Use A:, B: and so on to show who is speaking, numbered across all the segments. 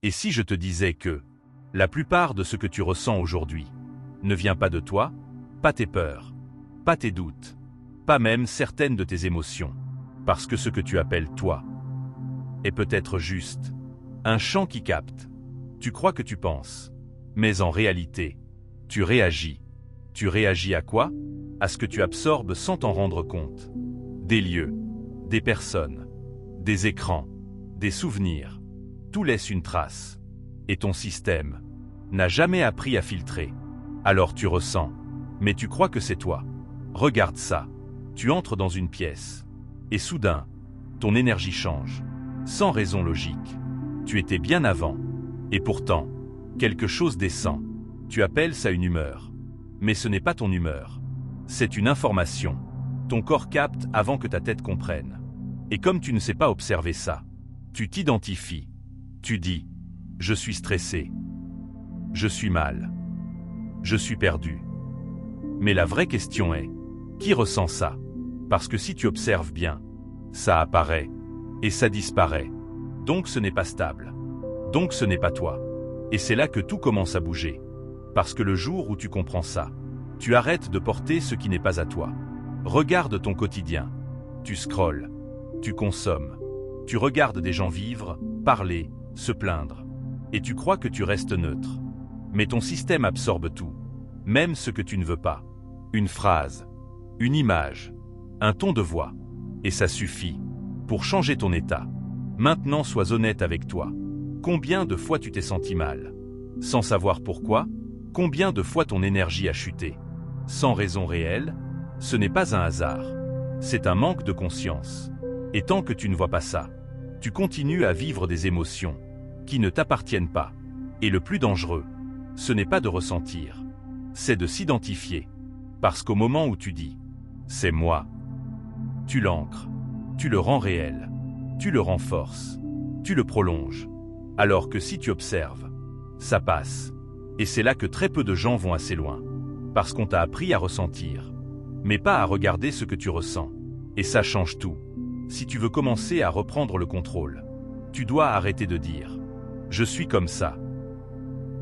A: Et si je te disais que la plupart de ce que tu ressens aujourd'hui ne vient pas de toi, pas tes peurs, pas tes doutes, pas même certaines de tes émotions, parce que ce que tu appelles toi est peut-être juste un champ qui capte. Tu crois que tu penses, mais en réalité, tu réagis. Tu réagis à quoi? À ce que tu absorbes sans t'en rendre compte. Des lieux, des personnes, des écrans, des souvenirs. Tout laisse une trace. Et ton système n'a jamais appris à filtrer. Alors tu ressens, mais tu crois que c'est toi. Regarde ça. Tu entres dans une pièce. Et soudain, ton énergie change. Sans raison logique. Tu étais bien avant. Et pourtant, quelque chose descend. Tu appelles ça une humeur. Mais ce n'est pas ton humeur. C'est une information. Ton corps capte avant que ta tête comprenne. Et comme tu ne sais pas observer ça, tu t'identifies. Tu dis, je suis stressé. Je suis mal. Je suis perdu. Mais la vraie question est, qui ressent ça? Parce que si tu observes bien, ça apparaît et ça disparaît. Donc ce n'est pas stable. Donc ce n'est pas toi. Et c'est là que tout commence à bouger. Parce que le jour où tu comprends ça, tu arrêtes de porter ce qui n'est pas à toi. Regarde ton quotidien. Tu scrolles. Tu consommes. Tu regardes des gens vivre, parler, se plaindre. Et tu crois que tu restes neutre. Mais ton système absorbe tout. Même ce que tu ne veux pas. Une phrase. Une image. Un ton de voix. Et ça suffit. Pour changer ton état. Maintenant sois honnête avec toi. Combien de fois tu t'es senti mal? Sans savoir pourquoi? Combien de fois ton énergie a chuté? Sans raison réelle? Ce n'est pas un hasard. C'est un manque de conscience. Et tant que tu ne vois pas ça, tu continues à vivre des émotions qui ne t'appartiennent pas. Et le plus dangereux, ce n'est pas de ressentir, c'est de s'identifier. Parce qu'au moment où tu dis « c'est moi », tu l'ancres, tu le rends réel, tu le renforces, tu le prolonges. Alors que si tu observes, ça passe. Et c'est là que très peu de gens vont assez loin. Parce qu'on t'a appris à ressentir, mais pas à regarder ce que tu ressens. Et ça change tout. Si tu veux commencer à reprendre le contrôle, tu dois arrêter de dire « je suis comme ça ».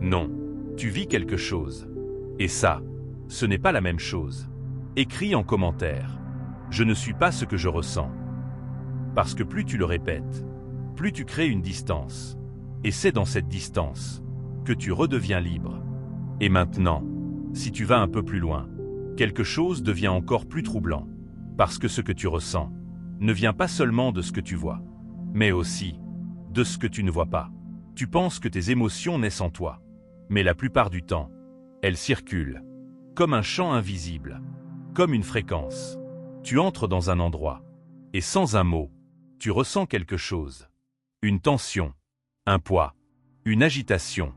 A: Non, tu vis quelque chose. Et ça, ce n'est pas la même chose. Écris en commentaire « je ne suis pas ce que je ressens ». Parce que plus tu le répètes, plus tu crées une distance. Et c'est dans cette distance que tu redeviens libre. Et maintenant, si tu vas un peu plus loin, quelque chose devient encore plus troublant. Parce que ce que tu ressens ne vient pas seulement de ce que tu vois, mais aussi de ce que tu ne vois pas. Tu penses que tes émotions naissent en toi, mais la plupart du temps, elles circulent, comme un champ invisible, comme une fréquence. Tu entres dans un endroit, et sans un mot, tu ressens quelque chose. Une tension, un poids, une agitation.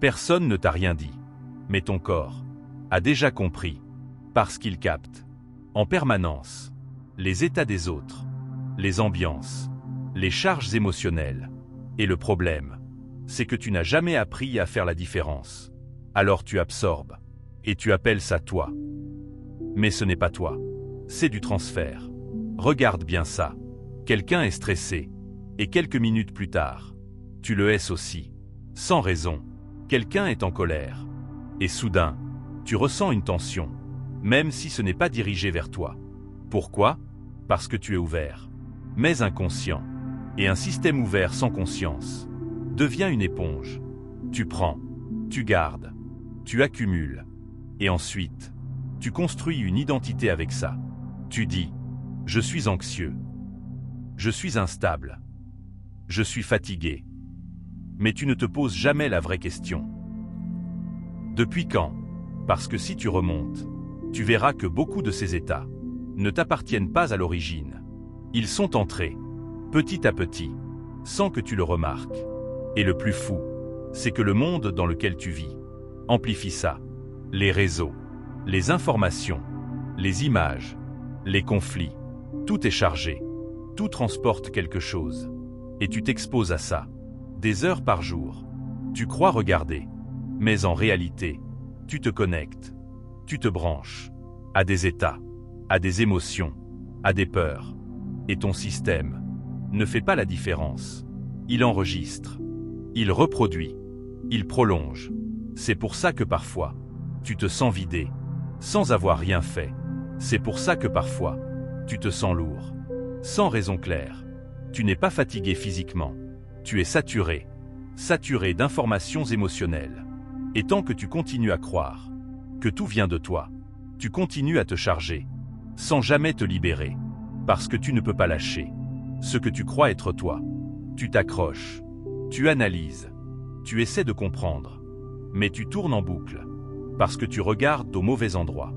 A: Personne ne t'a rien dit, mais ton corps a déjà compris, parce qu'il capte, en permanence, les états des autres, les ambiances, les charges émotionnelles. Et le problème, c'est que tu n'as jamais appris à faire la différence. Alors tu absorbes, et tu appelles ça toi. Mais ce n'est pas toi, c'est du transfert. Regarde bien ça. Quelqu'un est stressé, et quelques minutes plus tard, tu le es aussi. Sans raison, quelqu'un est en colère. Et soudain, tu ressens une tension, même si ce n'est pas dirigé vers toi. Pourquoi? Parce que tu es ouvert, mais inconscient. Et un système ouvert sans conscience devient une éponge. Tu prends, tu gardes, tu accumules. Et ensuite, tu construis une identité avec ça. Tu dis, je suis anxieux. Je suis instable. Je suis fatigué. Mais tu ne te poses jamais la vraie question. Depuis quand? Parce que si tu remontes, tu verras que beaucoup de ces états ne t'appartiennent pas à l'origine. Ils sont entrés, petit à petit, sans que tu le remarques. Et le plus fou, c'est que le monde dans lequel tu vis amplifie ça. Les réseaux, les informations, les images, les conflits, tout est chargé. Tout transporte quelque chose. Et tu t'exposes à ça. Des heures par jour. Tu crois regarder. Mais en réalité, tu te connectes. Tu te branches. À des états. À des émotions. À des peurs. Et ton système ne fait pas la différence. Il enregistre. Il reproduit. Il prolonge. C'est pour ça que parfois, tu te sens vidé, sans avoir rien fait. C'est pour ça que parfois, tu te sens lourd, sans raison claire. Tu n'es pas fatigué physiquement. Tu es saturé d'informations émotionnelles. Et tant que tu continues à croire que tout vient de toi, tu continues à te charger, sans jamais te libérer, parce que tu ne peux pas lâcher ce que tu crois être toi. Tu t'accroches, tu analyses, tu essaies de comprendre, mais tu tournes en boucle, parce que tu regardes au mauvais endroit.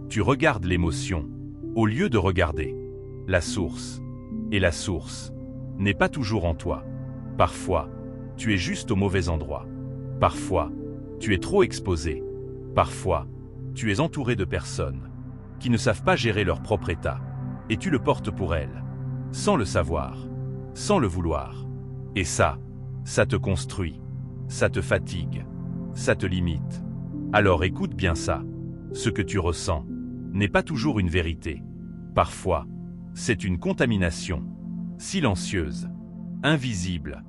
A: Tu regardes l'émotion, au lieu de regarder la source. Et la source n'est pas toujours en toi. Parfois, tu es juste au mauvais endroit. Parfois, tu es trop exposé. Parfois, tu es entouré de personnes qui ne savent pas gérer leur propre état. Et tu le portes pour elles, sans le savoir, sans le vouloir. Et ça te construit, ça te fatigue, ça te limite. Alors écoute bien ça. Ce que tu ressens n'est pas toujours une vérité. Parfois, c'est une contamination, silencieuse, invisible,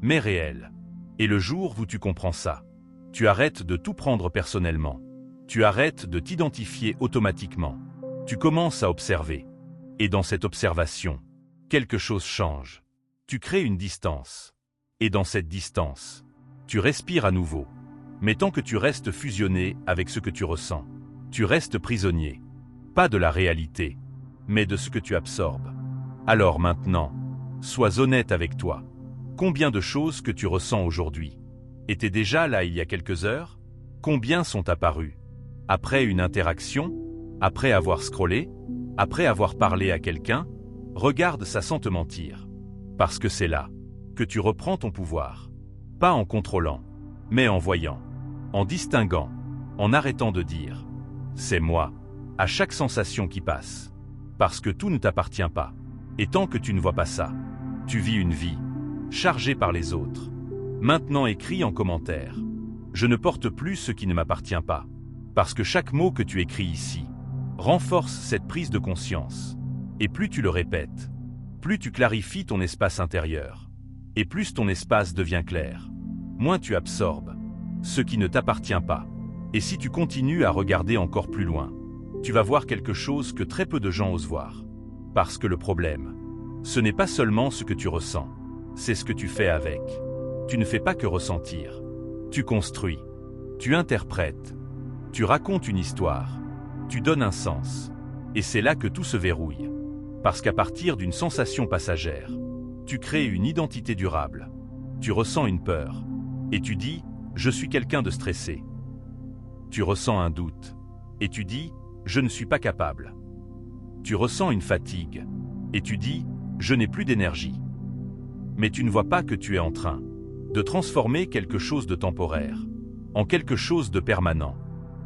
A: mais réelle. Et le jour où tu comprends ça, tu arrêtes de tout prendre personnellement. Tu arrêtes de t'identifier automatiquement. Tu commences à observer. Et dans cette observation, quelque chose change. Tu crées une distance. Et dans cette distance, tu respires à nouveau. Mais tant que tu restes fusionné avec ce que tu ressens, tu restes prisonnier. Pas de la réalité, mais de ce que tu absorbes. Alors maintenant, sois honnête avec toi. Combien de choses que tu ressens aujourd'hui étaient déjà là il y a quelques heures? Combien sont apparues après une interaction? Après avoir scrollé? Après avoir parlé à quelqu'un? Regarde ça sans te mentir. Parce que c'est là que tu reprends ton pouvoir. Pas en contrôlant, mais en voyant, en distinguant, en arrêtant de dire « c'est moi » à chaque sensation qui passe. Parce que tout ne t'appartient pas. Et tant que tu ne vois pas ça, tu vis une vie chargée par les autres. Maintenant écris en commentaire « je ne porte plus ce qui ne m'appartient pas ». Parce que chaque mot que tu écris ici renforce cette prise de conscience. Et plus tu le répètes, plus tu clarifies ton espace intérieur. Et plus ton espace devient clair, moins tu absorbes ce qui ne t'appartient pas. Et si tu continues à regarder encore plus loin, tu vas voir quelque chose que très peu de gens osent voir. Parce que le problème, ce n'est pas seulement ce que tu ressens, c'est ce que tu fais avec. Tu ne fais pas que ressentir. Tu construis, tu interprètes, tu racontes une histoire, tu donnes un sens. Et c'est là que tout se verrouille. Parce qu'à partir d'une sensation passagère, tu crées une identité durable. Tu ressens une peur. Et tu dis « je suis quelqu'un de stressé ». Tu ressens un doute. Et tu dis « je ne suis pas capable ». Tu ressens une fatigue. Et tu dis « je n'ai plus d'énergie ». Mais tu ne vois pas que tu es en train de transformer quelque chose de temporaire en quelque chose de permanent.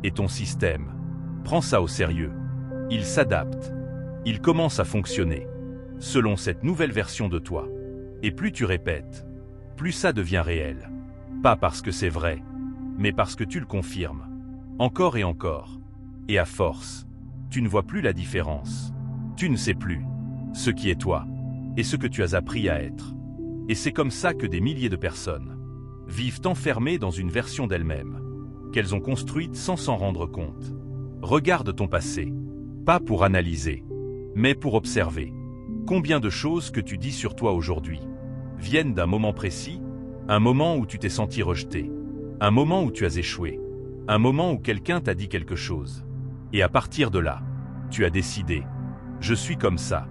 A: Et ton système prend ça au sérieux. Il s'adapte. Il commence à fonctionner selon cette nouvelle version de toi. Et plus tu répètes, plus ça devient réel. Pas parce que c'est vrai, mais parce que tu le confirmes. Encore et encore. Et à force, tu ne vois plus la différence. Tu ne sais plus ce qui est toi et ce que tu as appris à être. Et c'est comme ça que des milliers de personnes vivent enfermées dans une version d'elles-mêmes qu'elles ont construite sans s'en rendre compte. Regarde ton passé, pas pour analyser, mais pour observer. Combien de choses que tu dis sur toi aujourd'hui viennent d'un moment précis, un moment où tu t'es senti rejeté, un moment où tu as échoué, un moment où quelqu'un t'a dit quelque chose. Et à partir de là, tu as décidé « je suis comme ça ».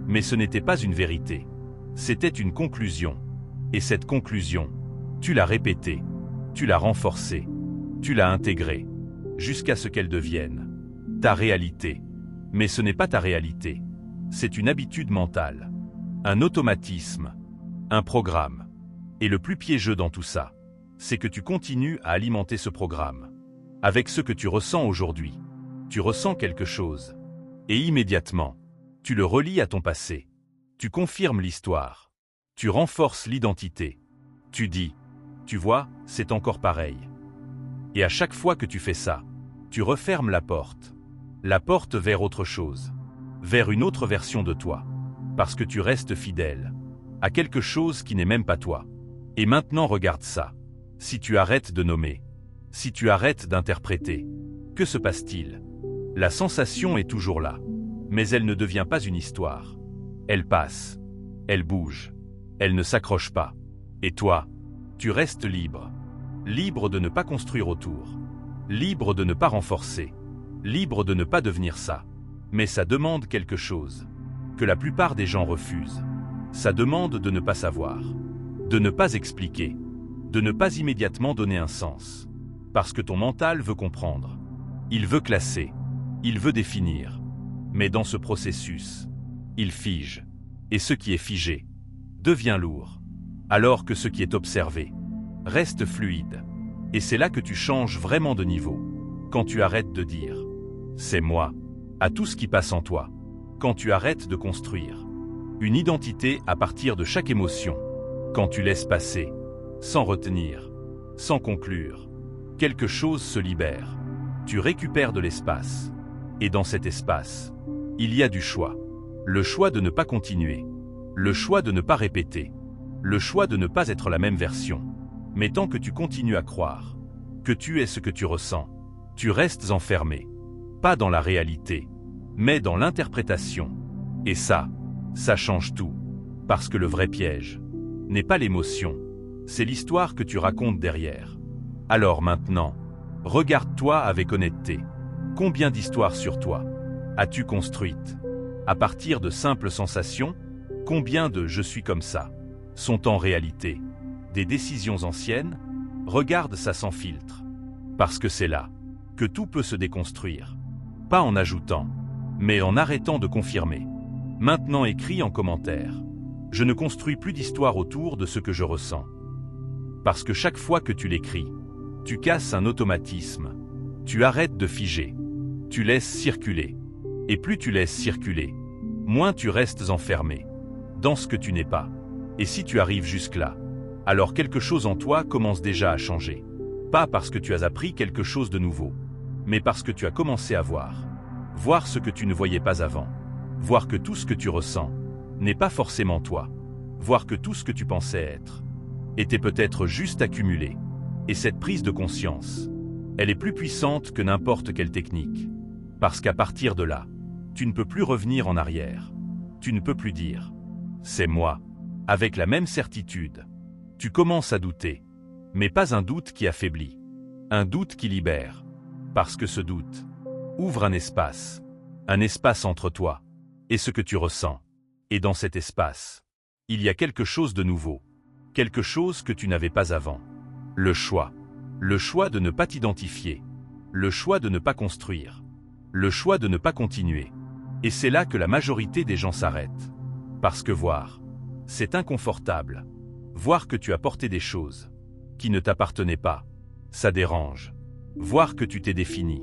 A: Mais ce n'était pas une vérité, c'était une conclusion. Et cette conclusion, tu l'as répétée, tu l'as renforcée, tu l'as intégrée, jusqu'à ce qu'elle devienne ta réalité. Mais ce n'est pas ta réalité, c'est une habitude mentale, un automatisme, un programme. Et le plus piégeux dans tout ça, c'est que tu continues à alimenter ce programme. Avec ce que tu ressens aujourd'hui, tu ressens quelque chose. Et immédiatement, tu le relis à ton passé. Tu confirmes l'histoire. Tu renforces l'identité. Tu dis, tu vois, c'est encore pareil. Et à chaque fois que tu fais ça, tu refermes la porte vers autre chose, vers une autre version de toi, parce que tu restes fidèle à quelque chose qui n'est même pas toi. Et maintenant regarde ça. Si tu arrêtes de nommer, si tu arrêtes d'interpréter, que se passe-t-il? La sensation est toujours là, mais elle ne devient pas une histoire. Elle passe, elle bouge, elle ne s'accroche pas. Et toi, tu restes libre. Libre de ne pas construire autour. Libre de ne pas renforcer. Libre de ne pas devenir ça. Mais ça demande quelque chose que la plupart des gens refusent. Ça demande de ne pas savoir, de ne pas expliquer, de ne pas immédiatement donner un sens. Parce que ton mental veut comprendre. Il veut classer. Il veut définir. Mais dans ce processus, il fige. Et ce qui est figé devient lourd. Alors que ce qui est observé reste fluide. Et c'est là que tu changes vraiment de niveau. Quand tu arrêtes de dire « c'est moi » à tout ce qui passe en toi. Quand tu arrêtes de construire une identité à partir de chaque émotion. Quand tu laisses passer, sans retenir, sans conclure, quelque chose se libère. Tu récupères de l'espace. Et dans cet espace, il y a du choix. Le choix de ne pas continuer. Le choix de ne pas répéter. Le choix de ne pas être la même version. Mais tant que tu continues à croire que tu es ce que tu ressens, tu restes enfermé. Pas dans la réalité, mais dans l'interprétation. Et ça change tout. Parce que le vrai piège n'est pas l'émotion, c'est l'histoire que tu racontes derrière. Alors maintenant, regarde-toi avec honnêteté. Combien d'histoires sur toi as-tu construites? À partir de simples sensations, combien de « je suis comme ça » sont en réalité des décisions anciennes? Regarde ça sans filtre. Parce que c'est là que tout peut se déconstruire. Pas en ajoutant, mais en arrêtant de confirmer. Maintenant écris en commentaire. Je ne construis plus d'histoire autour de ce que je ressens. Parce que chaque fois que tu l'écris, tu casses un automatisme. Tu arrêtes de figer. Tu laisses circuler. Et plus tu laisses circuler, moins tu restes enfermé dans ce que tu n'es pas. Et si tu arrives jusque-là, alors quelque chose en toi commence déjà à changer. Pas parce que tu as appris quelque chose de nouveau, mais parce que tu as commencé à voir ce que tu ne voyais pas avant. Voir que tout ce que tu ressens n'est pas forcément toi. Voir que tout ce que tu pensais être était peut-être juste accumulé. Et cette prise de conscience, elle est plus puissante que n'importe quelle technique. Parce qu'à partir de là, tu ne peux plus revenir en arrière. Tu ne peux plus dire « c'est moi ». Avec la même certitude, tu commences à douter. Mais pas un doute qui affaiblit. Un doute qui libère. Parce que ce doute ouvre un espace entre toi et ce que tu ressens. Et dans cet espace, il y a quelque chose de nouveau. Quelque chose que tu n'avais pas avant. Le choix. Le choix de ne pas t'identifier. Le choix de ne pas construire. Le choix de ne pas continuer. Et c'est là que la majorité des gens s'arrêtent. Parce que voir, c'est inconfortable. Voir que tu as porté des choses qui ne t'appartenaient pas, ça dérange. Voir que tu t'es défini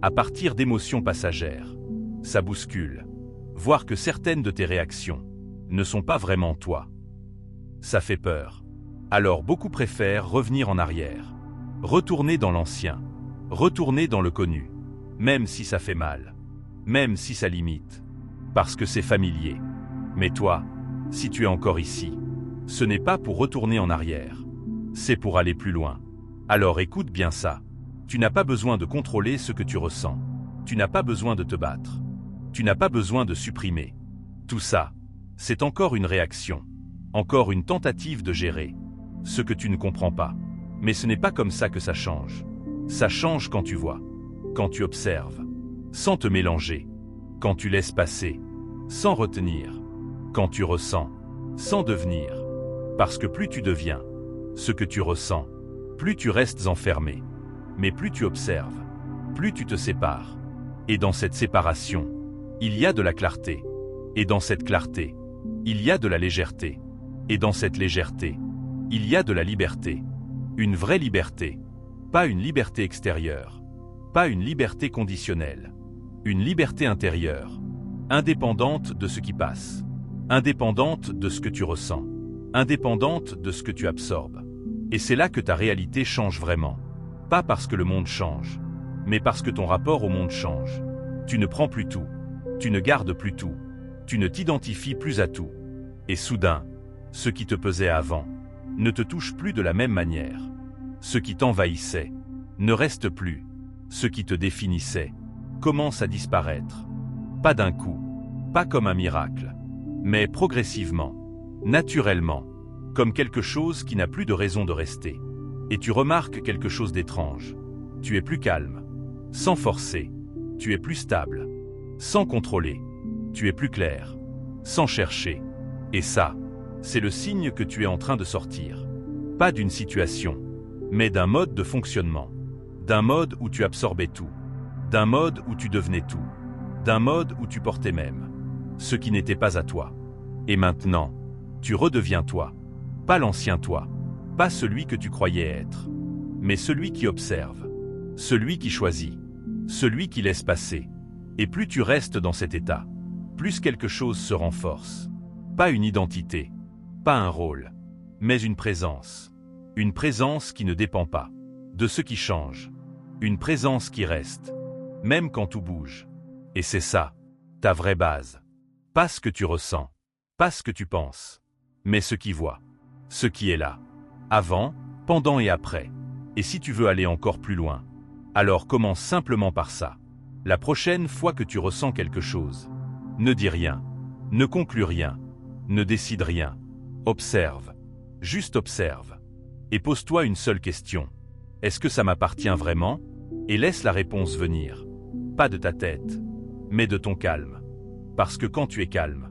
A: à partir d'émotions passagères, ça bouscule. Voir que certaines de tes réactions ne sont pas vraiment toi, ça fait peur. Alors beaucoup préfèrent revenir en arrière, retourner dans l'ancien, retourner dans le connu, même si ça fait mal, même si ça limite, parce que c'est familier. Mais toi, si tu es encore ici, ce n'est pas pour retourner en arrière, c'est pour aller plus loin. Alors écoute bien ça, tu n'as pas besoin de contrôler ce que tu ressens, tu n'as pas besoin de te battre, tu n'as pas besoin de supprimer. Tout ça, c'est encore une réaction, encore une tentative de gérer ce que tu ne comprends pas. Mais ce n'est pas comme ça que ça change. Ça change quand tu vois, quand tu observes, sans te mélanger, quand tu laisses passer, sans retenir, quand tu ressens, sans devenir. Parce que plus tu deviens ce que tu ressens, plus tu restes enfermé. Mais plus tu observes, plus tu te sépares. Et dans cette séparation, il y a de la clarté. Et dans cette clarté, il y a de la légèreté. Et dans cette légèreté, il y a de la liberté. Une vraie liberté. Pas une liberté extérieure. Pas une liberté conditionnelle. Une liberté intérieure. Indépendante de ce qui passe. Indépendante de ce que tu ressens. Indépendante de ce que tu absorbes. Et c'est là que ta réalité change vraiment. Pas parce que le monde change, mais parce que ton rapport au monde change. Tu ne prends plus tout. Tu ne gardes plus tout. Tu ne t'identifies plus à tout. Et soudain, ce qui te pesait avant ne te touche plus de la même manière. Ce qui t'envahissait ne reste plus. Ce qui te définissait commence à disparaître. Pas d'un coup, pas comme un miracle, mais progressivement, naturellement, comme quelque chose qui n'a plus de raison de rester. Et tu remarques quelque chose d'étrange. Tu es plus calme, sans forcer. Tu es plus stable, sans contrôler. Tu es plus clair, sans chercher. Et ça, c'est le signe que tu es en train de sortir. Pas d'une situation, mais d'un mode de fonctionnement. D'un mode où tu absorbais tout. D'un mode où tu devenais tout. D'un mode où tu portais même ce qui n'était pas à toi. Et maintenant, tu redeviens toi. Pas l'ancien toi. Pas celui que tu croyais être. Mais celui qui observe. Celui qui choisit. Celui qui laisse passer. Et plus tu restes dans cet état, plus quelque chose se renforce. Pas une identité. Pas un rôle. Mais une présence. Une présence qui ne dépend pas de ce qui change. Une présence qui reste. Même quand tout bouge. Et c'est ça, ta vraie base. Pas ce que tu ressens, pas ce que tu penses, mais ce qui voit, ce qui est là, avant, pendant et après. Et si tu veux aller encore plus loin, alors commence simplement par ça. La prochaine fois que tu ressens quelque chose, ne dis rien, ne conclus rien, ne décide rien. Observe, juste observe. Et pose-toi une seule question. Est-ce que ça m'appartient vraiment? Et laisse la réponse venir. Pas de ta tête, mais de ton calme. Parce que quand tu es calme,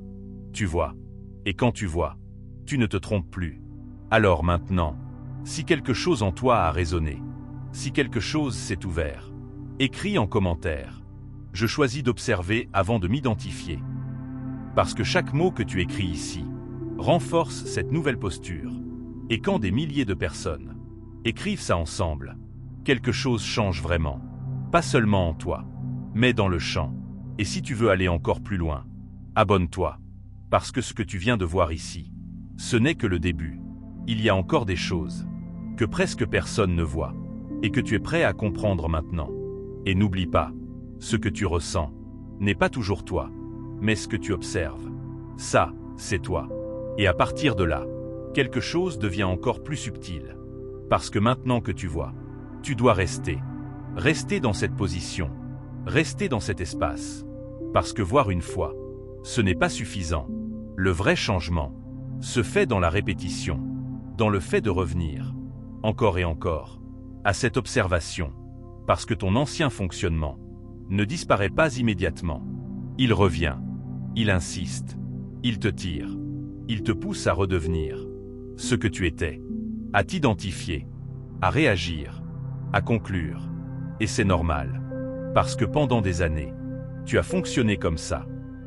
A: tu vois. Et quand tu vois, tu ne te trompes plus. Alors maintenant, si quelque chose en toi a résonné, si quelque chose s'est ouvert, écris en commentaire. Je choisis d'observer avant de m'identifier. Parce que chaque mot que tu écris ici renforce cette nouvelle posture. Et quand des milliers de personnes écrivent ça ensemble, quelque chose change vraiment. Pas seulement en toi, mais dans le champ. Et si tu veux aller encore plus loin, abonne-toi. Parce que ce que tu viens de voir ici, ce n'est que le début. Il y a encore des choses que presque personne ne voit et que tu es prêt à comprendre maintenant. Et n'oublie pas, ce que tu ressens n'est pas toujours toi, mais ce que tu observes. Ça, c'est toi. Et à partir de là, quelque chose devient encore plus subtil. Parce que maintenant que tu vois, tu dois rester. Rester dans cette position. Rester dans cet espace. Parce que voir une fois, ce n'est pas suffisant. Le vrai changement se fait dans la répétition, dans le fait de revenir, encore et encore, à cette observation. Parce que ton ancien fonctionnement ne disparaît pas immédiatement. Il revient, il insiste, il te tire, il te pousse à redevenir ce que tu étais, à t'identifier, à réagir, à conclure. Et c'est normal. Parce que pendant des années, tu as fonctionné comme ça.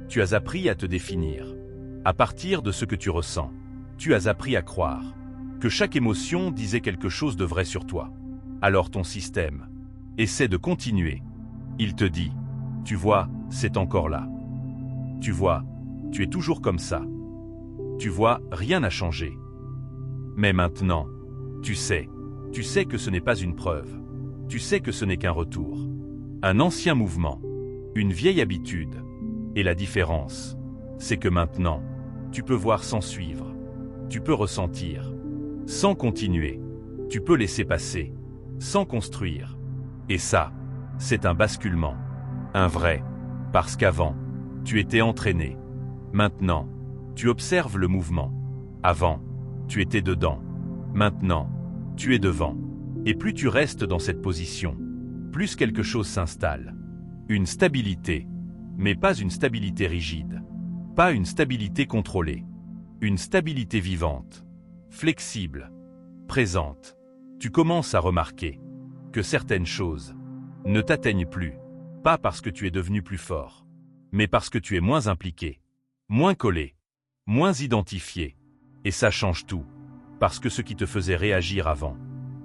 A: Tu as appris à te définir. À partir de ce que tu ressens, tu as appris à croire que chaque émotion disait quelque chose de vrai sur toi. Alors ton système essaie de continuer. Il te dit, tu vois, c'est encore là. Tu vois, tu es toujours comme ça. Tu vois, rien n'a changé. Mais maintenant, tu sais que ce n'est pas une preuve. Tu sais que ce n'est qu'un retour. Un ancien mouvement, une vieille habitude. Et la différence, c'est que maintenant, tu peux voir sans suivre. Tu peux ressentir, sans continuer. Tu peux laisser passer, sans construire. Et ça, c'est un basculement. Un vrai. Parce qu'avant, tu étais entraîné. Maintenant, tu observes le mouvement. Avant, tu étais dedans. Maintenant, tu es devant. Et plus tu restes dans cette position, plus quelque chose s'installe. Une stabilité, mais pas une stabilité rigide. Pas une stabilité contrôlée. Une stabilité vivante, flexible, présente. Tu commences à remarquer que certaines choses ne t'atteignent plus. Pas parce que tu es devenu plus fort, mais parce que tu es moins impliqué, moins collé, moins identifié. Et ça change tout. Parce que ce qui te faisait réagir avant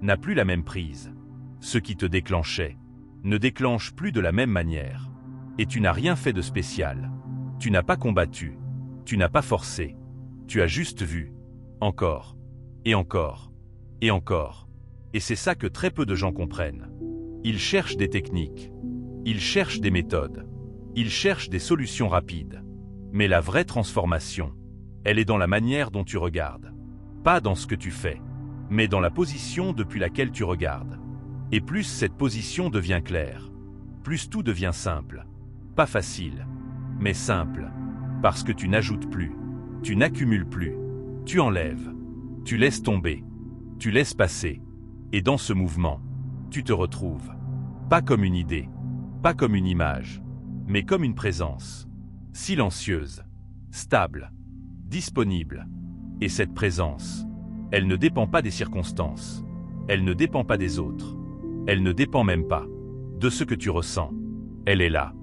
A: n'a plus la même prise. Ce qui te déclenchait ne déclenche plus de la même manière. Et tu n'as rien fait de spécial. Tu n'as pas combattu. Tu n'as pas forcé. Tu as juste vu. Encore. Et encore. Et encore. Et c'est ça que très peu de gens comprennent. Ils cherchent des techniques. Ils cherchent des méthodes. Ils cherchent des solutions rapides. Mais la vraie transformation, elle est dans la manière dont tu regardes. Pas dans ce que tu fais. mais dans la position depuis laquelle tu regardes. Et plus cette position devient claire, plus tout devient simple. Pas facile, mais simple. Parce que tu n'ajoutes plus, tu n'accumules plus, tu enlèves, tu laisses tomber, tu laisses passer. Et dans ce mouvement, tu te retrouves. Pas comme une idée, pas comme une image, mais comme une présence. Silencieuse, stable, disponible. Et cette présence, elle ne dépend pas des circonstances, elle ne dépend pas des autres, elle ne dépend même pas de ce que tu ressens. Elle est là,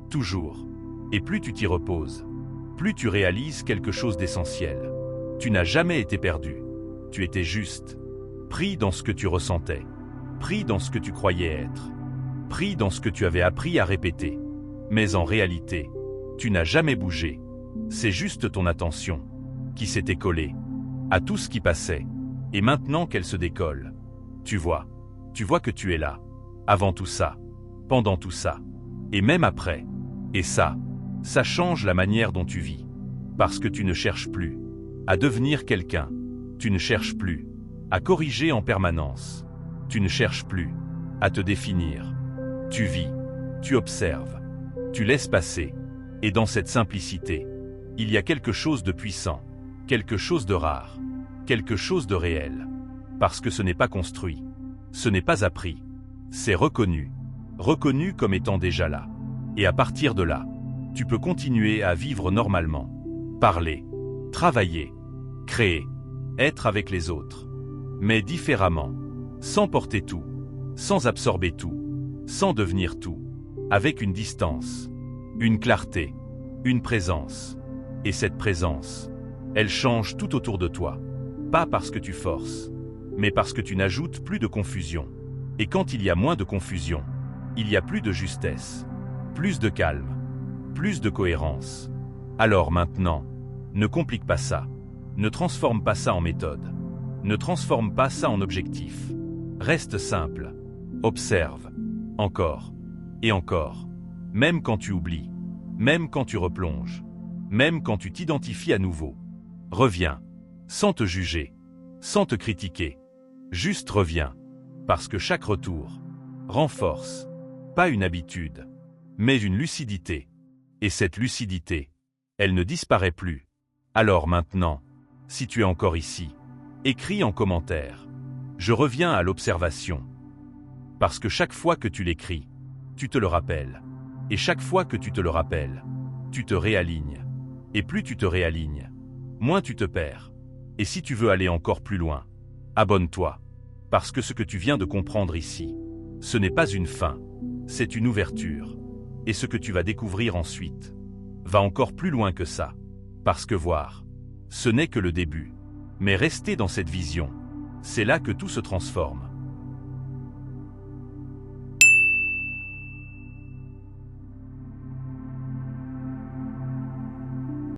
A: toujours. Et plus tu t'y reposes, plus tu réalises quelque chose d'essentiel. Tu n'as jamais été perdu, tu étais juste, pris dans ce que tu ressentais, pris dans ce que tu croyais être, pris dans ce que tu avais appris à répéter. Mais en réalité, tu n'as jamais bougé. C'est juste ton attention qui s'était collée à tout ce qui passait. Et maintenant qu'elle se décolle, tu vois que tu es là, avant tout ça, pendant tout ça, et même après. Et ça change la manière dont tu vis. Parce que tu ne cherches plus à devenir quelqu'un, tu ne cherches plus à corriger en permanence, tu ne cherches plus à te définir. Tu vis, tu observes, tu laisses passer. Et dans cette simplicité, il y a quelque chose de puissant, quelque chose de rare, quelque chose de réel. Parce que ce n'est pas construit, ce n'est pas appris, c'est reconnu comme étant déjà là. Et à partir de là, tu peux continuer à vivre normalement, parler, travailler, créer, être avec les autres, mais différemment, sans porter tout, sans absorber tout, sans devenir tout, avec une distance, une clarté, une présence. Et cette présence, elle change tout autour de toi, pas parce que tu forces, mais parce que tu n'ajoutes plus de confusion. Et quand il y a moins de confusion, il y a plus de justesse, plus de calme, plus de cohérence. Alors maintenant, ne complique pas ça, ne transforme pas ça en méthode, ne transforme pas ça en objectif. Reste simple, observe, encore, et encore, même quand tu oublies, même quand tu replonges, même quand tu t'identifies à nouveau. Reviens, sans te juger, sans te critiquer, juste reviens, parce que chaque retour renforce, pas une habitude, mais une lucidité. Et cette lucidité, elle ne disparaît plus. Alors maintenant, si tu es encore ici, écris en commentaire. Je reviens à l'observation. Parce que chaque fois que tu l'écris, tu te le rappelles. Et chaque fois que tu te le rappelles, tu te réalignes. Et plus tu te réalignes, moins tu te perds. Et si tu veux aller encore plus loin, abonne-toi. Parce que ce que tu viens de comprendre ici, ce n'est pas une fin, c'est une ouverture. Et ce que tu vas découvrir ensuite va encore plus loin que ça. Parce que voir, ce n'est que le début. Mais rester dans cette vision, c'est là que tout se transforme.